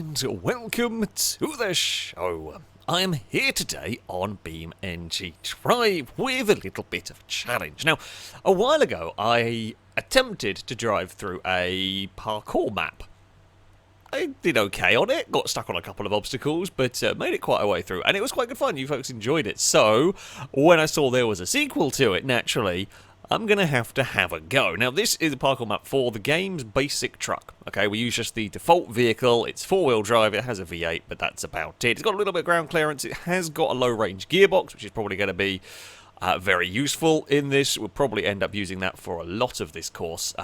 and welcome to the show. I am here today on BeamNG Drive with a little bit of a challenge. Now, a while ago I attempted to drive through a parkour map. I did okay on it, got stuck on a couple of obstacles, but made it quite a way through, and it was quite good fun. You folks enjoyed it. So, when I saw there was a sequel to it, naturally, I'm going to have a go. Now, this is a parkour map for the game's basic truck. Okay, we use just the default vehicle. It's four-wheel drive. It has a V8, but that's about it. It's got a little bit of ground clearance. It has got a low-range gearbox, which is probably going to be very useful in this. We'll probably end up using that for a lot of this course.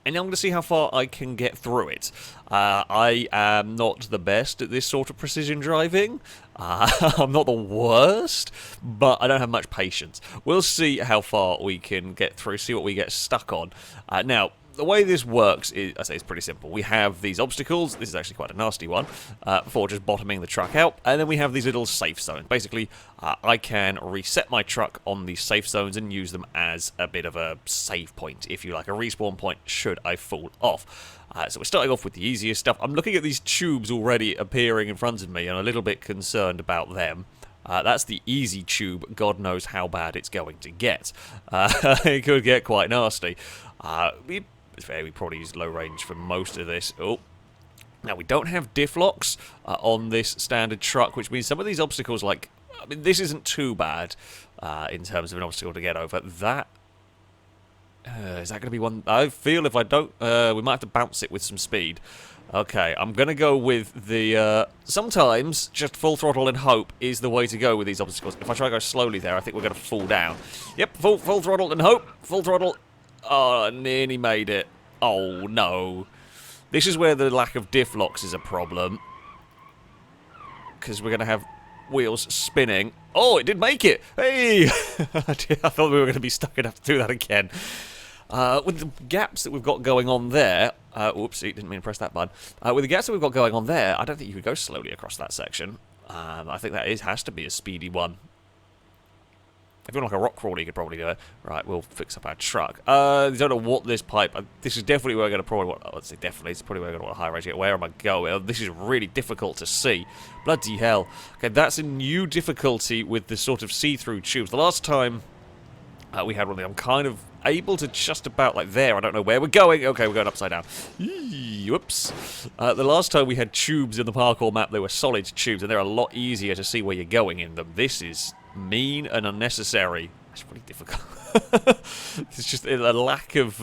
And I'm going to see how far I can get through it. I am not the best at this sort of precision driving. I'm not the worst, but I don't have much patience. We'll see how far we can get through, see what we get stuck on. Now, the way this works is, I say it's pretty simple. We have these obstacles. This is actually quite a nasty one for just bottoming the truck out. And then we have these little safe zones. Basically, I can reset my truck on these safe zones and use them as a bit of a save point, if you like, a respawn point should I fall off. So we're starting off with the easiest stuff. I'm looking at these tubes already appearing in front of me and I'm a little bit concerned about them. That's the easy tube. God knows how bad it's going to get. It could get quite nasty. It's fair, we probably use low range for most of this. Oh, now we don't have diff locks on this standard truck, which means some of these obstacles, like, I mean, this isn't too bad in terms of an obstacle to get over. That is that going to be one? I feel if I don't, we might have to bounce it with some speed. Okay, I'm going to go with the, sometimes just full throttle and hope is the way to go with these obstacles. If I try to go slowly there, I think we're going to fall down. Yep, full throttle and hope, full throttle. Oh, I nearly made it. Oh, no. This is where the lack of diff locks is a problem. Because we're going to have wheels spinning. Oh, it did make it. Hey! I thought we were going to be stuck enough to do that again. With the gaps that we've got going on there... oopsie, didn't mean to press that button. With the gaps that we've got going on there, I don't think you could go slowly across that section. I think that has to be a speedy one. If you're like a rock crawler, you could probably do it. Right, we'll fix up our truck. I don't know what this pipe... this is definitely where we're going to probably want... let's say definitely. It's probably where we're going to want a high range. Where am I going? This is really difficult to see. Bloody hell. Okay, that's a new difficulty with the sort of see-through tubes. The last time we had one of them, I'm kind of able to just about, like, there. I don't know where we're going. Okay, we're going upside down. Whoops. The last time we had tubes in the parkour map, they were solid tubes, and they're a lot easier to see where you're going in them. This is... mean and unnecessary. It's really difficult. It's just a lack of,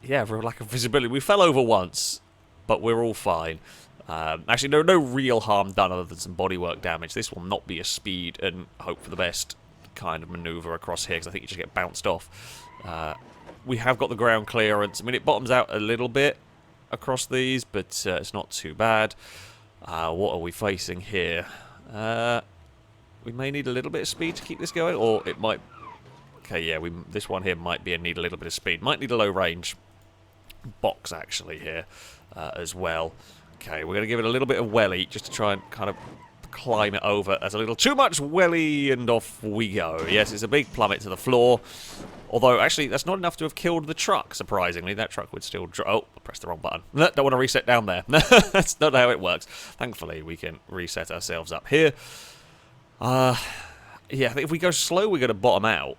yeah, for a lack of visibility. We fell over once, but we're all fine. Actually, no real harm done other than some bodywork damage. This will not be a speed and hope for the best kind of maneuver across here, because I think you just get bounced off. We have got the ground clearance. I mean, it bottoms out a little bit across these, but it's not too bad. What are we facing here? We may need a little bit of speed to keep this going, or it might... Okay, yeah, this one here might need a little bit of speed. Might need a low range box, actually, here as well. Okay, we're going to give it a little bit of welly, just to try and kind of climb it over. That's a little too much welly, and off we go. Yes, it's a big plummet to the floor. Although, actually, that's not enough to have killed the truck, surprisingly. That truck would still... oh, I pressed the wrong button. No, don't want to reset down there. That's not how it works. Thankfully, we can reset ourselves up here. Yeah, I think if we go slow, we're going to bottom out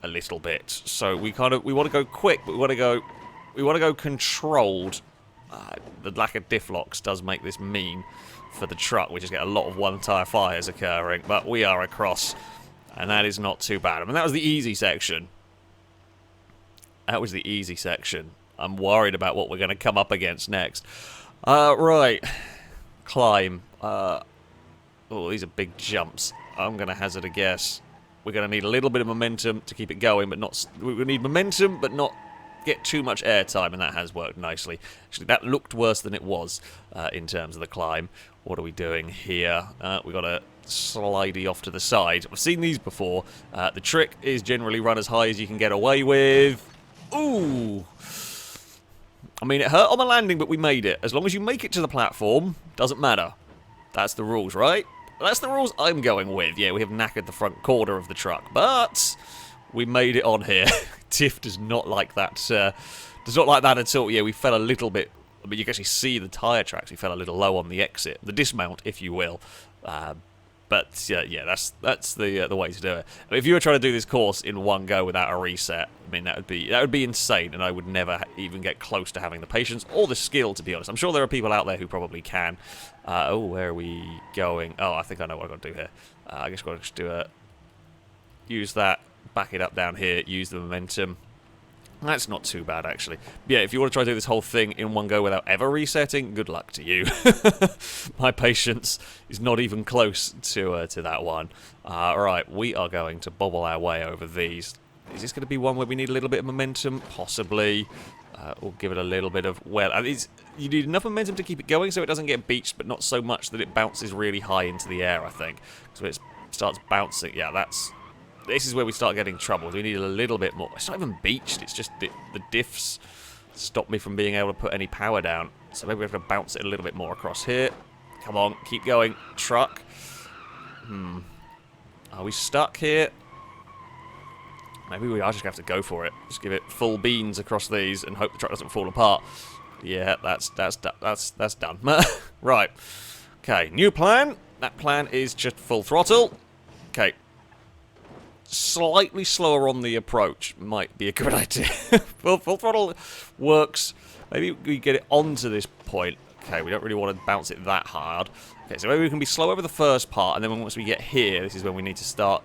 a little bit. So we want to go quick, but we want to go controlled. The lack of diff locks does make this mean for the truck. We just get a lot of one-tire fires occurring, but we are across, and that is not too bad. I mean, that was the easy section. That was the easy section. I'm worried about what we're going to come up against next. Right. Climb. Oh, these are big jumps. I'm going to hazard a guess. We're going to need a little bit of momentum to keep it going, but not... we need momentum, but not get too much airtime, and that has worked nicely. Actually, that looked worse than it was in terms of the climb. What are we doing here? We've got a slidey off to the side. I've seen these before. The trick is generally run as high as you can get away with. Ooh! I mean, it hurt on the landing, but we made it. As long as you make it to the platform, doesn't matter. That's the rules, right? That's the rules I'm going with. Yeah, we have knackered the front quarter of the truck, but we made it on here. Tiff does not like that. Does not like that at all. Yeah, we fell a little bit But you can actually see the tyre tracks. We fell a little low on the exit, the dismount, if you will. But yeah, that's the way to do it. I mean, if you were trying to do this course in one go without a reset, I mean that would be insane, and I would never even get close to having the patience or the skill, to be honest. I'm sure there are people out there who probably can. Oh, where are we going? Oh, I think I know what I've got to do here. I guess we've got to just do use that, back it up down here, use the momentum. That's not too bad, actually. Yeah, if you want to try to do this whole thing in one go without ever resetting, good luck to you. My patience is not even close to that one. Right, we are going to bobble our way over these. Is this going to be one where we need a little bit of momentum? Possibly. We'll give it a little bit of... Well, you need enough momentum to keep it going so it doesn't get beached, but not so much that it bounces really high into the air, I think. So it starts bouncing. Yeah, this is where we start getting trouble. We need a little bit more. It's not even beached. It's just the diffs stop me from being able to put any power down. So maybe we have to bounce it a little bit more across here. Come on, keep going. Truck. Are we stuck here? Maybe we are just going to have to go for it. Just give it full beans across these and hope the truck doesn't fall apart. Yeah, that's done. Right. Okay, new plan. That plan is just full throttle. Okay. Slightly slower on the approach might be a good idea. Full throttle works. Maybe we get it onto this point. Okay, we don't really want to bounce it that hard. Okay, so maybe we can be slow over the first part, and then once we get here, this is when we need to start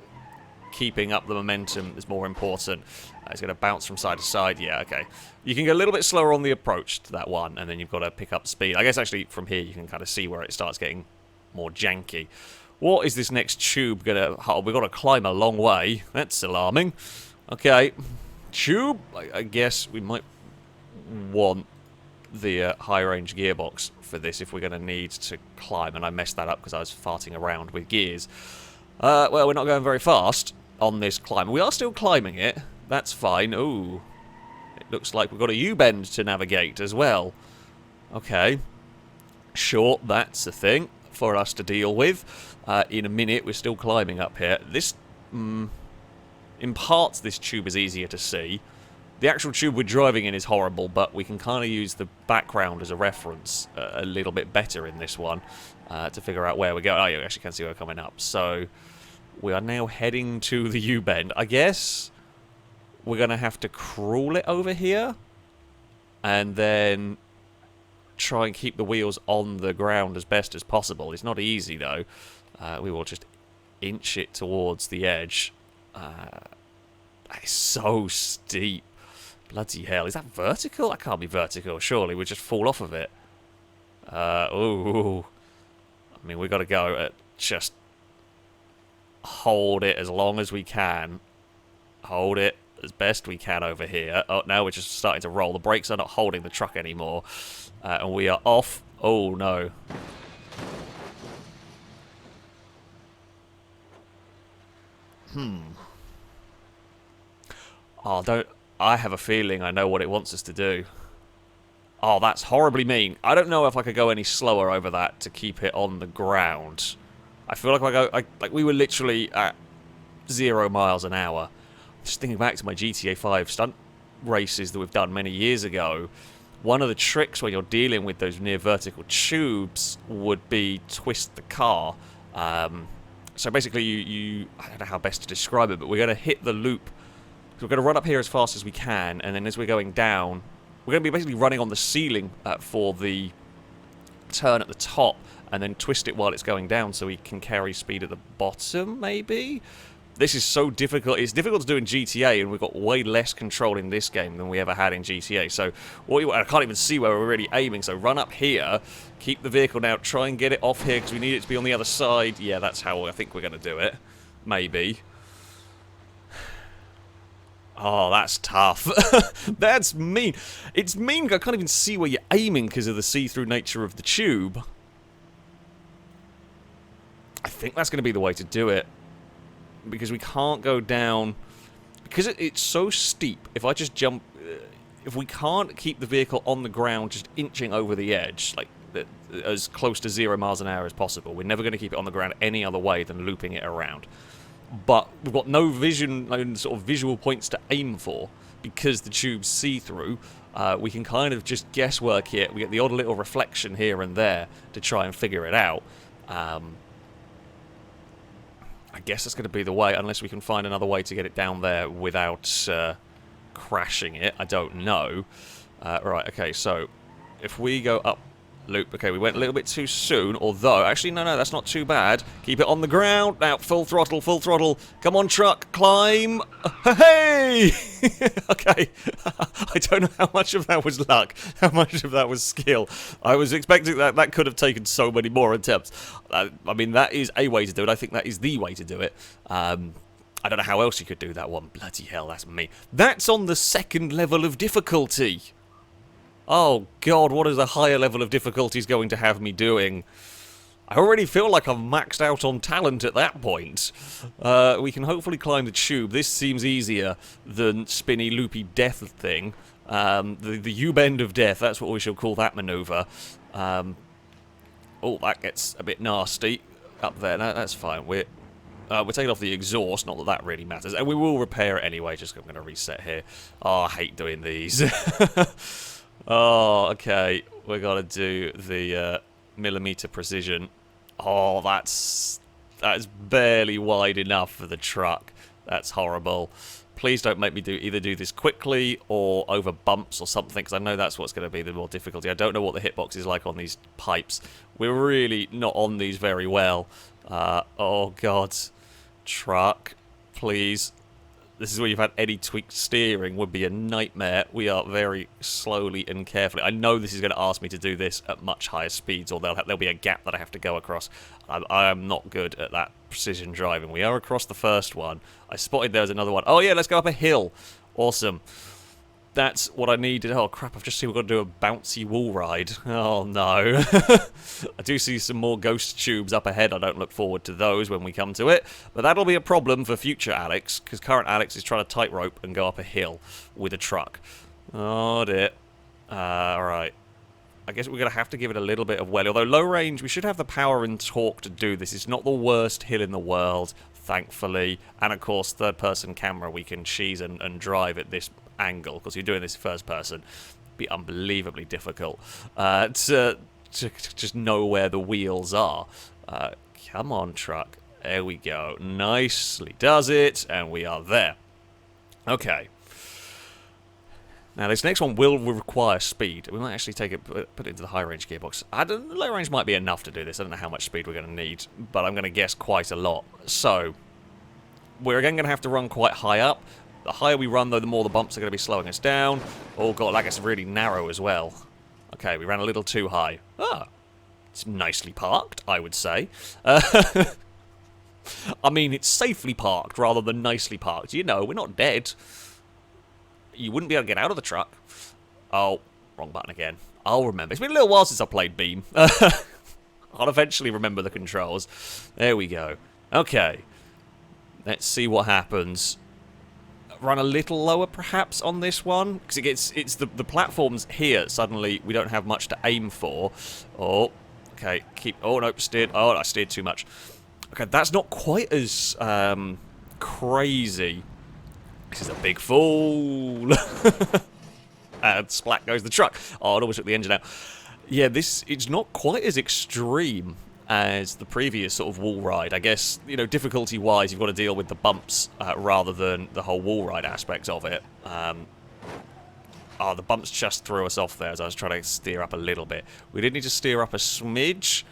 keeping up the momentum. Is more important. It's going to bounce from side to side. Yeah, okay. You can get a little bit slower on the approach to that one, and then you've got to pick up speed. I guess actually from here you can kind of see where it starts getting more janky. What is this next tube gonna... Oh, we've got to climb a long way. That's alarming. Okay. Tube? I guess we might want the high-range gearbox for this if we're going to need to climb. And I messed that up because I was farting around with gears. Well, we're not going very fast on this climb. We are still climbing it. That's fine. Ooh. It looks like we've got a U-bend to navigate as well. Okay. Sure, that's a thing for us to deal with. In a minute, we're still climbing up here. This, in parts, this tube is easier to see. The actual tube we're driving in is horrible, but we can kind of use the background as a reference a little bit better in this one to figure out where we're going. Oh, you actually can see where we're coming up. So, we are now heading to the U-bend. I guess we're going to have to crawl it over here and then try and keep the wheels on the ground as best as possible. It's not easy, though. We will just inch it towards the edge. It's so steep. Bloody hell. Is that vertical? That can't be vertical. Surely we'll just fall off of it. Ooh. I mean, we've got to go at just hold it as long as we can. Hold it as best we can over here. Oh, now we're just starting to roll. The brakes are not holding the truck anymore. And we are off. Oh, no. Oh, I have a feeling I know what it wants us to do. Oh, that's horribly mean. I don't know if I could go any slower over that to keep it on the ground. I feel like we were literally at 0 miles an hour. Just thinking back to my GTA 5 stunt races that we've done many years ago. One of the tricks when you're dealing with those near vertical tubes would be twist the car. So basically, I don't know how best to describe it, but we're going to hit the loop. So we're going to run up here as fast as we can, and then as we're going down, we're going to be basically running on the ceiling for the turn at the top, and then twist it while it's going down so we can carry speed at the bottom, maybe? This is so difficult. It's difficult to do in GTA, and we've got way less control in this game than we ever had in GTA. So I can't even see where we're really aiming. So run up here, keep the vehicle now, try and get it off here because we need it to be on the other side. Yeah, that's how I think we're going to do it. Maybe. Oh, that's tough. That's mean. It's mean. I can't even see where you're aiming because of the see-through nature of the tube. I think that's going to be the way to do it. Because we can't go down... Because it's so steep, if I just jump... If we can't keep the vehicle on the ground just inching over the edge, like as close to 0 miles an hour as possible, we're never going to keep it on the ground any other way than looping it around. But we've got no vision, no sort of visual points to aim for, because the tube's see-through. we can kind of just guesswork it. We get the odd little reflection here and there to try and figure it out. I guess that's going to be the way, unless we can find another way to get it down there without crashing it. I don't know. Right, okay, so if we go up loop, okay, we went a little bit too soon, although, actually, no, that's not too bad. Keep it on the ground. Now, full throttle, full throttle. Come on, truck, climb. Hey! Okay, I don't know how much of that was luck, how much of that was skill. I was expecting that could have taken so many more attempts. I mean, that is a way to do it. I think that is the way to do it. I don't know how else you could do that one. Bloody hell, that's me. That's on the 2nd level of difficulty. Oh god, what is the higher level of difficulty is going to have me doing? I already feel like I've maxed out on talent at that point. We can hopefully climb the tube. This seems easier than spinny loopy death thing. The U-bend of death, that's what we shall call that manoeuvre. Oh, that gets a bit nasty up there. No, that's fine. We're taking off the exhaust, not that that really matters. And we will repair it anyway, just I'm going to reset here. Oh, I hate doing these. Oh, okay. We're gonna do the millimeter precision. Oh, that's barely wide enough for the truck. That's horrible. Please don't make me either do this quickly or over bumps or something, because I know that's what's going to be the more difficulty. I don't know what the hitbox is like on these pipes. We're really not on these very well. Oh, God. Truck, please. This is where you've had any tweaked steering would be a nightmare. We are very slowly and carefully. I know this is going to ask me to do this at much higher speeds, or there'll be a gap that I have to go across. I am not good at that precision driving. We are across the first one. I spotted there was another one. Oh yeah, let's go up a hill. Awesome. That's what I needed. Oh crap, I've just seen we've got to do a bouncy wall ride. Oh no. I do see some more ghost tubes up ahead. I don't look forward to those when we come to it. But that'll be a problem for future Alex, because current Alex is trying to tightrope and go up a hill with a truck. Oh dear. Alright. I guess we're going to have to give it a little bit of welly. Although low range, we should have the power and torque to do this. It's not the worst hill in the world, thankfully. And of course, third-person camera, we can cheese and drive at this angle, because you're doing this first person. It'd be unbelievably difficult to just know where the wheels are. Come on, truck. There we go. Nicely does it, and we are there. Okay. Now, this next one will require speed. We might actually take it, put it into the high-range gearbox. Low range might be enough to do this. I don't know how much speed we're going to need, but I'm going to guess quite a lot. So, we're again going to have to run quite high up. The higher we run, though, the more the bumps are going to be slowing us down. Oh, God, that gets really narrow as well. Okay, we ran a little too high. Ah, it's nicely parked, I would say. I mean, it's safely parked rather than nicely parked. You know, we're not dead. You wouldn't be able to get out of the truck. Oh, wrong button again. I'll remember. It's been a little while since I played Beam. I'll eventually remember the controls. There we go. Okay. Let's see what happens. Run a little lower, perhaps, on this one. Because it's the platforms here, suddenly, we don't have much to aim for. Oh, okay. Oh, no, steered. Oh, I steered too much. Okay, that's not quite as crazy. This is a big fool. And splat goes the truck. Oh, it almost took the engine out. Yeah, it's not quite as extreme as the previous sort of wall ride. I guess, you know, difficulty-wise, you've got to deal with the bumps rather than the whole wall ride aspect of it. Oh, the bumps just threw us off there as I was trying to steer up a little bit. We did need to steer up a smidge,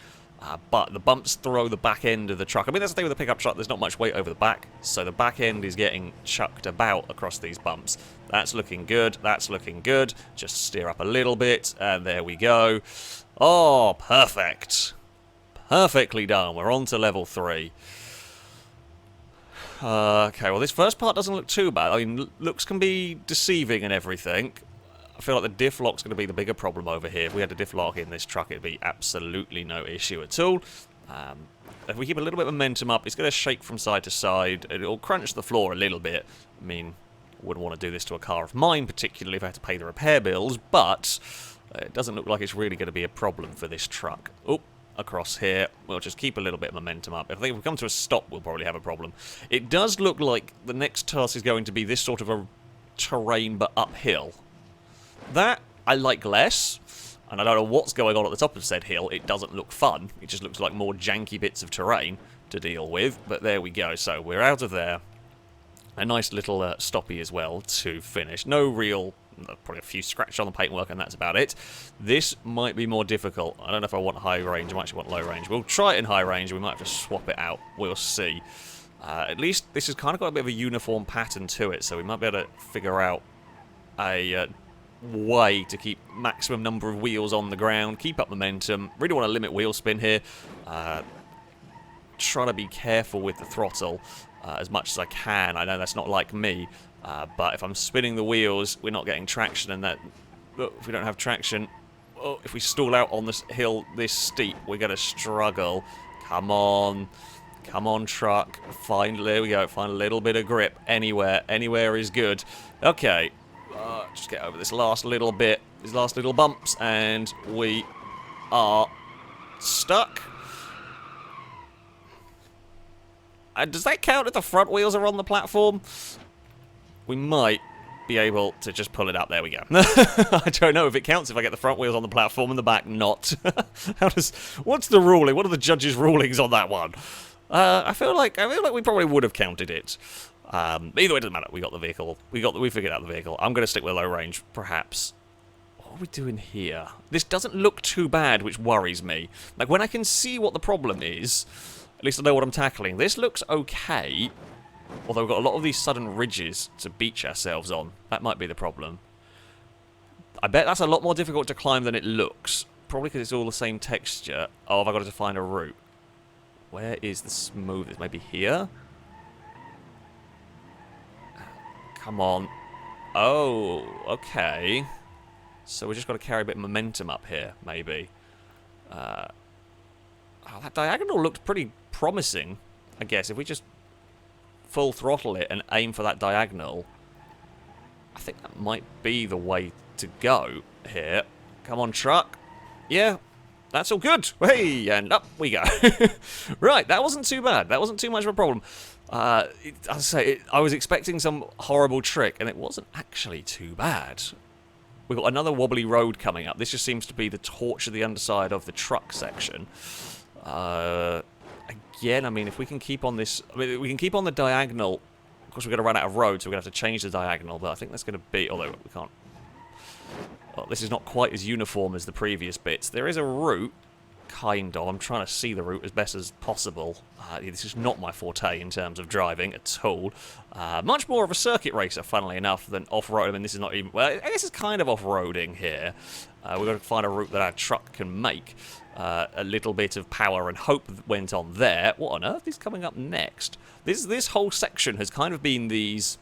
but the bumps throw the back end of the truck. I mean, that's the thing with the pickup truck. There's not much weight over the back, so the back end is getting chucked about across these bumps. That's looking good. That's looking good. Just steer up a little bit, and there we go. Oh, perfect. Perfectly done. We're on to level 3. Okay, well, this first part doesn't look too bad. I mean, looks can be deceiving and everything. I feel like the diff lock's going to be the bigger problem over here. If we had a diff lock in this truck, it'd be absolutely no issue at all. If we keep a little bit of momentum up, it's going to shake from side to side. It'll crunch the floor a little bit. I mean, I wouldn't want to do this to a car of mine, particularly if I had to pay the repair bills, but it doesn't look like it's really going to be a problem for this truck. Oh, across here. We'll just keep a little bit of momentum up. If we come to a stop, we'll probably have a problem. It does look like the next task is going to be this sort of a terrain, but uphill. That I like less, and I don't know what's going on at the top of said hill. It doesn't look fun. It just looks like more janky bits of terrain to deal with, but there we go. So we're out of there. A nice little stoppie as well to finish. No real, probably a few scratches on the paintwork, and that's about it. This might be more difficult. I don't know if I want high range. I might actually want low range. We'll try it in high range. We might have to swap it out. We'll see. At least this has kind of got a bit of a uniform pattern to it, so we might be able to figure out a way to keep maximum number of wheels on the ground, keep up momentum. Really want to limit wheel spin here. Try to be careful with the throttle as much as I can. I know that's not like me, but if I'm spinning the wheels, we're not getting traction, and that if we don't have traction, if we stall out on this hill this steep, we're going to struggle. Come on. Come on, truck. There we go. Find a little bit of grip. Anywhere is good. Okay. Just get over this last little bit. These last little bumps. And we are stuck. Does that count if the front wheels are on the platform? We might be able to just pull it up. There we go. I don't know if it counts if I get the front wheels on the platform and the back not. What's the ruling? What are the judges' rulings on that one? I feel like we probably would have counted it. Either way, it doesn't matter. We got the vehicle. We figured out the vehicle. I'm going to stick with low range, perhaps. What are we doing here? This doesn't look too bad, which worries me. Like, when I can see what the problem is, at least I know what I'm tackling. This looks okay, although we've got a lot of these sudden ridges to beach ourselves on. That might be the problem. I bet that's a lot more difficult to climb than it looks. Probably because it's all the same texture. Oh, have I got to find a route? Where is the smoothest? Maybe here? Come on. Oh, okay. So we just got to carry a bit of momentum up here, maybe. Oh, that diagonal looked pretty promising, I guess. If we just full throttle it and aim for that diagonal, I think that might be the way to go here. Come on, truck. Yeah. That's all good. Hey, and up we go. Right, that wasn't too bad. That wasn't too much of a problem. As I say, I was expecting some horrible trick, and it wasn't actually too bad. We've got another wobbly road coming up. This just seems to be the torch of the underside of the truck section. Again, I mean, if we can keep on this... I mean, we can keep on the diagonal. Of course, we're going to run out of road, so we're going to have to change the diagonal, but I think that's going to be... Although, we can't... Well, this is not quite as uniform as the previous bits. There is a route, kind of. I'm trying to see the route as best as possible. This is not my forte in terms of driving at all. Much more of a circuit racer, funnily enough, than off-road. I mean, this is not even... Well, I guess it's kind of off-roading here. We've got to find a route that our truck can make. A little bit of power and hope went on there. What on earth is coming up next? This whole section has kind of been these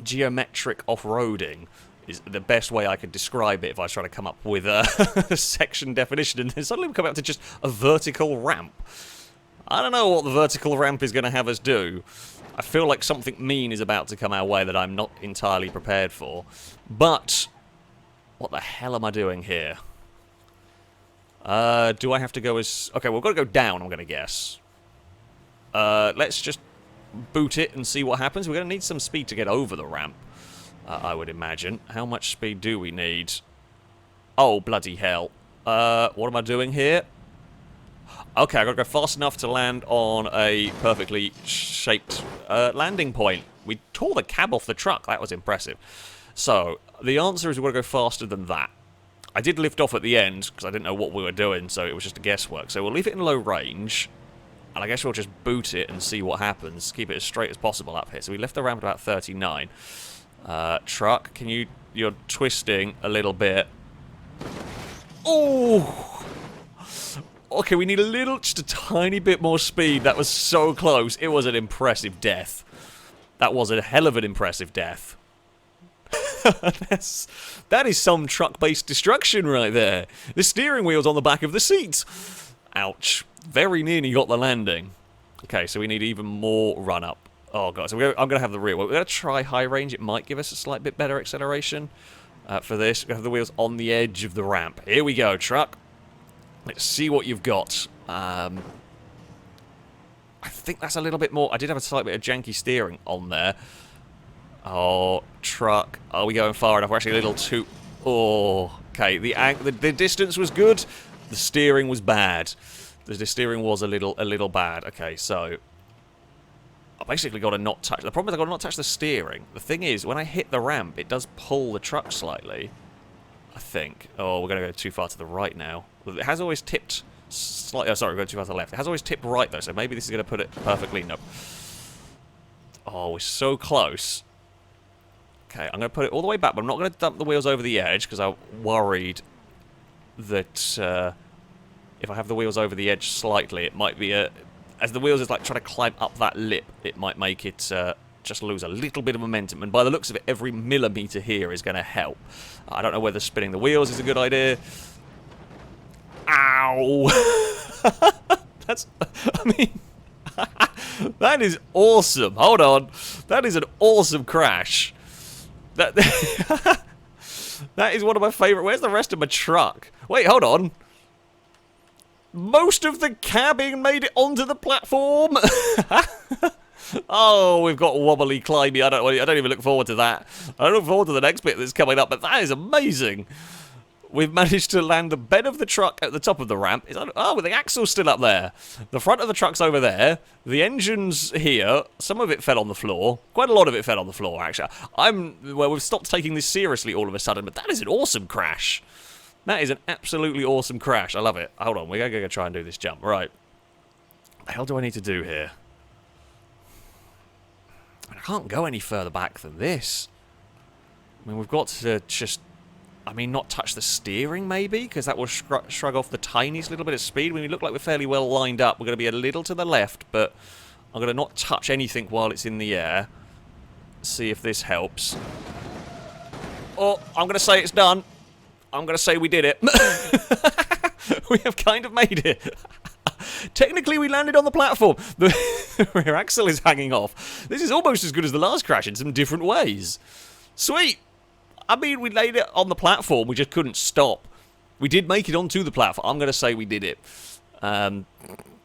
geometric off-roading. Is the best way I could describe it if I was trying to come up with a section definition, and then suddenly we come up to just a vertical ramp. I don't know what the vertical ramp is going to have us do. I feel like something mean is about to come our way that I'm not entirely prepared for. But what the hell am I doing here? Do I have to go as... Okay, we've got to go down, I'm going to guess. Let's just boot it and see what happens. We're going to need some speed to get over the ramp. I would imagine. How much speed do we need? Oh, bloody hell. What am I doing here? Okay, I've got to go fast enough to land on a perfectly shaped landing point. We tore the cab off the truck. That was impressive. So, the answer is we've got to go faster than that. I did lift off at the end, because I didn't know what we were doing, so it was just a guesswork. So we'll leave it in low range, and I guess we'll just boot it and see what happens. Keep it as straight as possible up here. So we left the ramp at about 39. Truck, you're twisting a little bit. Oh! Okay, we need just a tiny bit more speed. That was so close. It was an impressive death. That was a hell of an impressive death. That is some truck-based destruction right there. The steering wheel's on the back of the seat. Ouch. Very nearly got the landing. Okay, so we need even more run-up. Oh, God. So I'm going to have the rear. We're going to try high range. It might give us a slight bit better acceleration for this. We're going to have the wheels on the edge of the ramp. Here we go, truck. Let's see what you've got. I think that's a little bit more... I did have a slight bit of janky steering on there. Oh, truck. Are we going far enough? We're actually a little too... Oh, okay. The distance was good. The steering was bad. The steering was a little bad. Okay, so I basically got to not touch. The problem is I got to not touch the steering. The thing is, when I hit the ramp, it does pull the truck slightly. I think. Oh, we're going to go too far to the right now. It has always tipped slightly. Oh, sorry, we're going too far to the left. It has always tipped right though, so maybe this is going to put it perfectly. Nope. Oh, we're so close. Okay, I'm going to put it all the way back, but I'm not going to dump the wheels over the edge because I'm worried that if I have the wheels over the edge slightly, it might be a... As the wheels is like trying to climb up that lip, it might make it just lose a little bit of momentum. And by the looks of it, every millimetre here is going to help. I don't know whether spinning the wheels is a good idea. Ow! That's... I mean... that is awesome. Hold on. That is an awesome crash. That... that is one of my favourite... Where's the rest of my truck? Wait, hold on. Most of the cabin made it onto the platform. Oh, we've got wobbly climbing. I don't even look forward to that. I don't look forward to the next bit that's coming up, but that is amazing. We've managed to land the bed of the truck at the top of the ramp. Oh, the axle's still up there. The front of the truck's over there. The engine's here. Some of it fell on the floor. Quite a lot of it fell on the floor, actually. Well, we've stopped taking this seriously all of a sudden, but that is an awesome crash. That is an absolutely awesome crash. I love it. Hold on, we're going to go try and do this jump. Right. What the hell do I need to do here? I can't go any further back than this. I mean, we've got to just... I mean, not touch the steering, maybe? Because that will shrug off the tiniest little bit of speed. When we look like we're fairly well lined up, we're going to be a little to the left, but I'm going to not touch anything while it's in the air. See if this helps. Oh, I'm going to say it's done. I'm going to say we did it. We have kind of made it. Technically, we landed on the platform. The rear axle is hanging off. This is almost as good as the last crash in some different ways. Sweet. I mean, we laid it on the platform. We just couldn't stop. We did make it onto the platform. I'm going to say we did it. That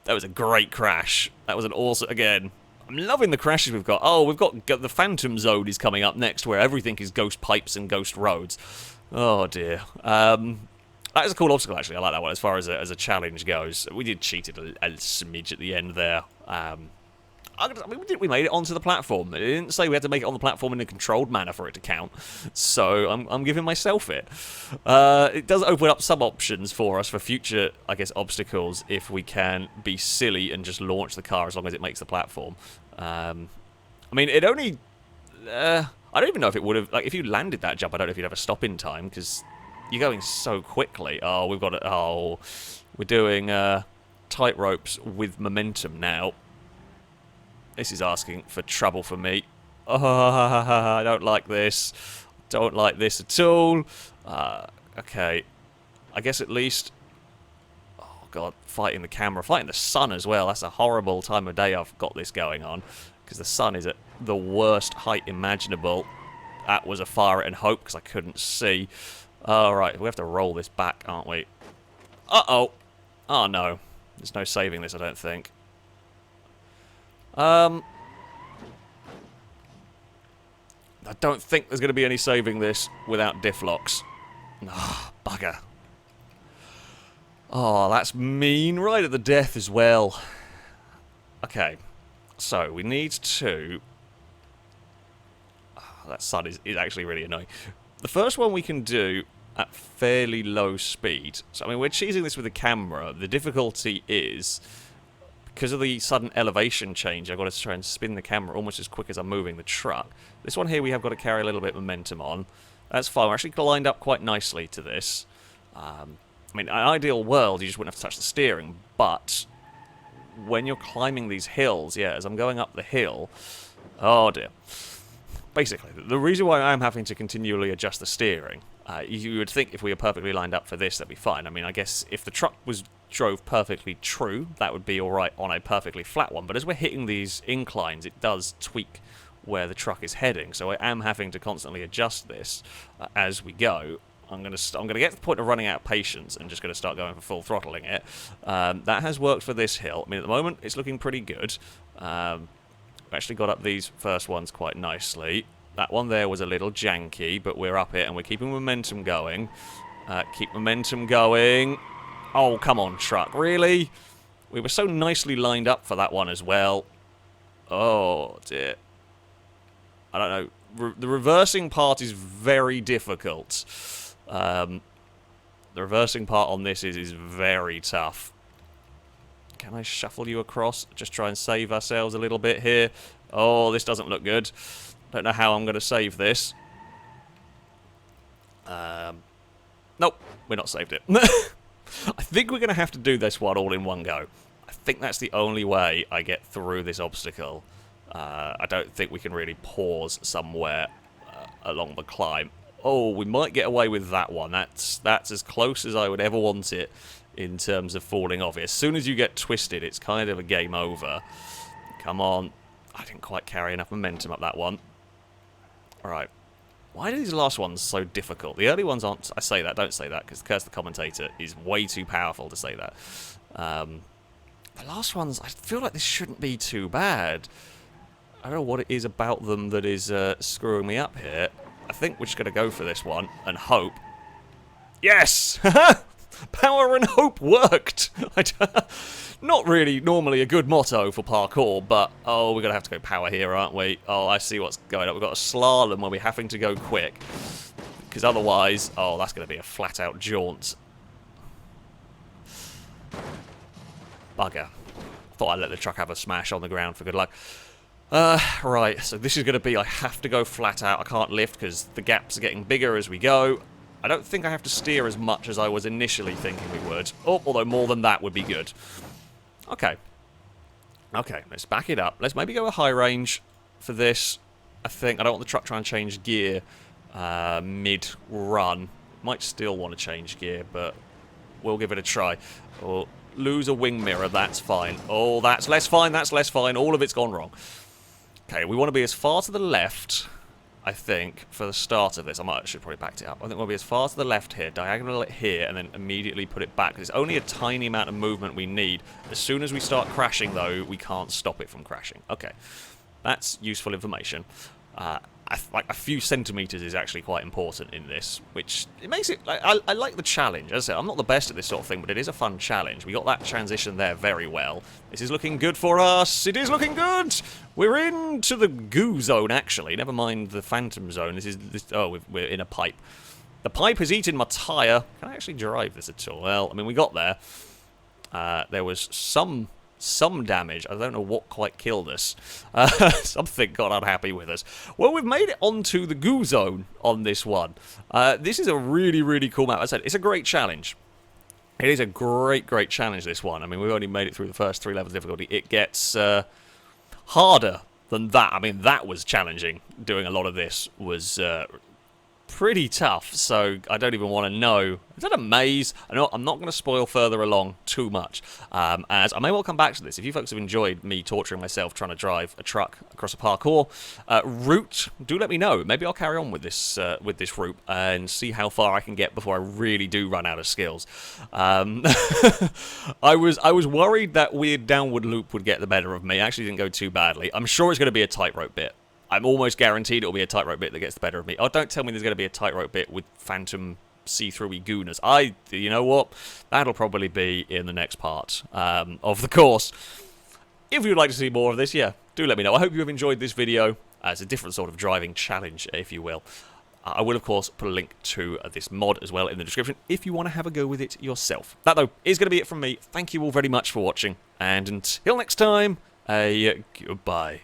was a great crash. That was an awesome... Again, I'm loving the crashes we've got. Oh, we've got the Phantom Zone is coming up next, where everything is ghost pipes and ghost roads. Oh, dear. That is a cool obstacle, actually. I like that one as far as a challenge goes. We did cheat it a smidge at the end there. I mean, we made it onto the platform. It didn't say we had to make it on the platform in a controlled manner for it to count. So I'm giving myself it. It does open up some options for us for future, I guess, obstacles if we can be silly and just launch the car as long as it makes the platform. I mean, it only... I don't even know if it would have... Like, if you landed that jump, I don't know if you'd have a stop in time, because you're going so quickly. Oh, we've got it. Oh, we're doing tight ropes with momentum now. This is asking for trouble for me. Oh, I don't like this. Don't like this at all. Okay. I guess at least... Oh, God. Fighting the camera. Fighting the sun as well. That's a horrible time of day I've got this going on. Because the sun is at the worst height imaginable. That was a fire and hope because I couldn't see. Alright, we have to roll this back, aren't we? Uh-oh. Oh, no. There's no saving this, I don't think. I don't think there's going to be any saving this without diff locks. Ah, oh, bugger. Oh, that's mean. Right at the death as well. Okay. So, we need to... Oh, that sun is actually really annoying. The first one we can do at fairly low speed. So, I mean, we're cheesing this with the camera. The difficulty is... Because of the sudden elevation change, I've got to try and spin the camera almost as quick as I'm moving the truck. This one here we have got to carry a little bit of momentum on. That's fine. We're actually lined up quite nicely to this. I mean, in an ideal world, you just wouldn't have to touch the steering, but when you're climbing these hills, yeah, as I'm going up the hill... Oh, dear. Basically, the reason why I'm having to continually adjust the steering, you would think if we were perfectly lined up for this, that'd be fine. I mean, I guess if the truck drove perfectly true, that would be alright on a perfectly flat one. But as we're hitting these inclines, it does tweak where the truck is heading. So I am having to constantly adjust this as we go. I'm gonna get to the point of running out of patience and just going to start going for full throttling it. That has worked for this hill. I mean, at the moment, it's looking pretty good. We've actually got up these first ones quite nicely. That one there was a little janky, but we're up it and we're keeping momentum going. Keep momentum going. Oh, come on, truck. Really? We were so nicely lined up for that one as well. Oh, dear. I don't know. The reversing part is very difficult. The reversing part on this is very tough. Can I shuffle you across? Just try and save ourselves a little bit here. Oh, this doesn't look good. Don't know how I'm going to save this. Nope, we're not saved it. I think we're going to have to do this one all in one go. I think that's the only way I get through this obstacle. I don't think we can really pause somewhere along the climb. Oh, we might get away with that one. That's as close as I would ever want it in terms of falling off. As soon as you get twisted, it's kind of a game over. Come on. I didn't quite carry enough momentum up that one. Alright. Why are these last ones so difficult? The early ones aren't... I say that, don't say that, because Curse the Commentator is way too powerful to say that. The last ones, I feel like this shouldn't be too bad. I don't know what it is about them that is screwing me up here. I think we're just going to go for this one and hope. Yes! Power and hope worked! Not really normally a good motto for parkour, but, oh, we're going to have to go power here, aren't we? Oh, I see what's going on. We've got a slalom where we're having to go quick. Because otherwise, oh, that's going to be a flat-out jaunt. Bugger. Thought I'd let the truck have a smash on the ground for good luck. Right, so this is going to be, I have to go flat out. I can't lift because the gaps are getting bigger as we go. I don't think I have to steer as much as I was initially thinking we would. Oh, although more than that would be good. Okay. Okay, let's back it up. Let's maybe go a high range for this. I think I don't want the truck trying to change gear mid-run. Might still want to change gear, but we'll give it a try. Or lose a wing mirror, that's fine. Oh, that's less fine, that's less fine. All of it's gone wrong. Okay, we want to be as far to the left, I think, for the start of this. I should probably back it up. I think we'll be as far to the left here, diagonal it here, and then immediately put it back. It's only a tiny amount of movement we need. As soon as we start crashing, though, we can't stop it from crashing. Okay, that's useful information. Like a few centimetres is actually quite important in this, which it makes it. Like, I like the challenge. As I said, I'm not the best at this sort of thing, but it is a fun challenge. We got that transition there very well. This is looking good for us. It is looking good. We're into the goo zone, actually. Never mind the phantom zone. Oh, we're in a pipe. The pipe has eaten my tyre. Can I actually drive this at all? Well, I mean, we got there. There was some damage. I don't know what quite killed us. Something got unhappy with us. Well, we've made it onto the goo zone on this one. This is a really, really cool map. As I said, it's a great challenge. It is a great, great challenge, this one. I mean, we've only made it through the first 3 levels of difficulty. It gets harder than that. I mean, that was challenging. Doing a lot of this was pretty tough, so I don't even want to know. Is that a maze? I'm not going to spoil further along too much, as I may well come back to this. If you folks have enjoyed me torturing myself trying to drive a truck across a parkour route, do let me know. Maybe I'll carry on with this route and see how far I can get before I really do run out of skills. I was worried that weird downward loop would get the better of me. It actually didn't go too badly. I'm sure it's going to be a tightrope bit. I'm almost guaranteed it'll be a tightrope bit that gets the better of me. Oh, don't tell me there's going to be a tightrope bit with phantom see-through-y gooners. You know what? That'll probably be in the next part of the course. If you'd like to see more of this, yeah, do let me know. I hope you have enjoyed this video as a different sort of driving challenge, if you will. I will, of course, put a link to this mod as well in the description if you want to have a go with it yourself. That, though, is going to be it from me. Thank you all very much for watching, and until next time, goodbye.